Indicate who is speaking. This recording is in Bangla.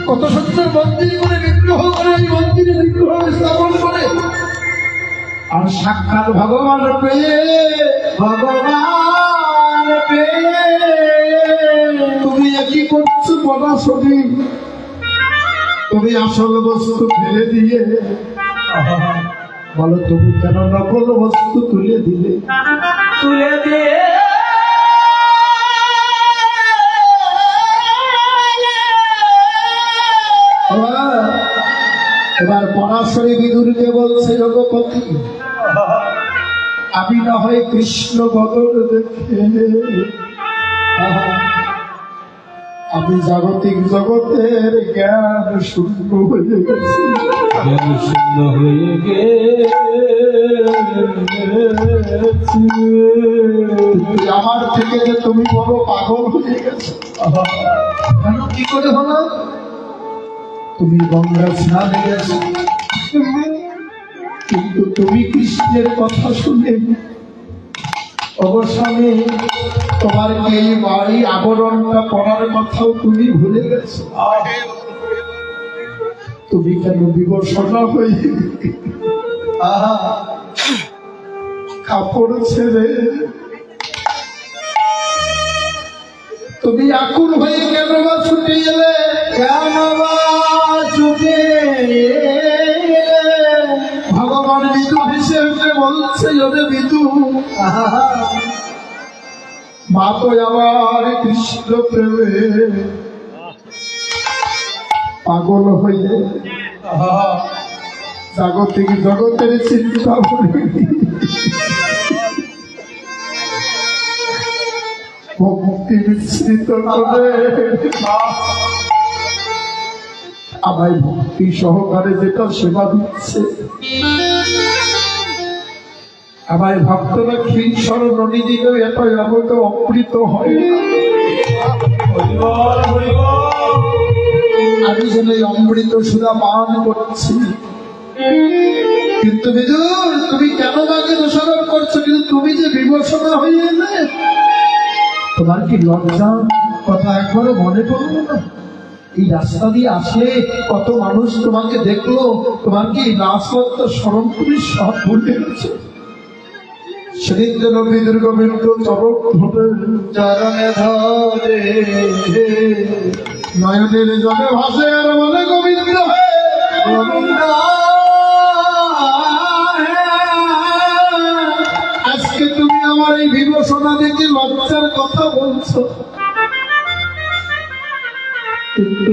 Speaker 1: কত সুন্দর মন্দির করে বিগ্রহ করে এই মন্দিরে বিগ্রহ স্থাপন করে আর সাক্ষাৎ ভগবান পেয়ে তুমি একই করছো পড়াশোনি তুমি আসল বস্তু ফেলে দিয়ে বলো তুমি কেন নকল বস্তু তুলে দিয়ে এবার পরাশরী বিদুরকে বলছে রঘুপতি আমি না হয় কৃষ্ণ বদল দেখে আমি জাগতিক জগতের জ্ঞান শূন্য হয়ে গেছি আমার থেকে যে তুমি বড় পাগল হয়ে গেছো কেন কি করে হলো তুমি গঙ্গা স্নানে গেছো কিন্তু তুমি কৃষ্ণের কথা শুনে অবসানে তোমার এই বাড়ি আবরণটা পড়ার কথাও তুমি ভুলে গেছো তুমি কেন বিবর্ষণা হয়ে কাপড় ছেড়ে তুমি আকুল হয়ে কেন বা ছুটে এলে কেন বা ছুটে ভগবান বিদু হিসেবে বলছে ওরে বিদু মা তো আবার কৃষ্ণ প্রেমে পাগল হয়ে জাগতিক জগতের চিন্তা করে ভক্তি মিশ্রিত করে আমায় ভক্তি সহকারে যেটা সেবা দিচ্ছে আমায় ভক্তরা ক্ষীর নদী দিলেও এটা আমাকে অমৃত হয় আমি যেন এই অমৃত সুধা পান করছি কিন্তু বিদুর তুমি কেন মাকে দোষারোপ করছো কিন্তু তুমি যে বিমর্ষণা হয়ে এলে তোমার কি লজ্জা কথা একবারও মনে পড়লো না এই রাস্তা দিয়ে আসলে কত মানুষ তোমাকে দেখলো তোমার কি রাজপথ স্মরণ করে সব ভুলে গেছে সেদিন যেন বিদুর গোবিন্দ চরক ধরে চরণে ধরে নয়নের জলে ভাসে আর বলে গোবিন্দ গোবিন্দ আজকে তুমি আমার এই বিমর্ষণা দেখে লজ্জার কথা বলছো কিন্তু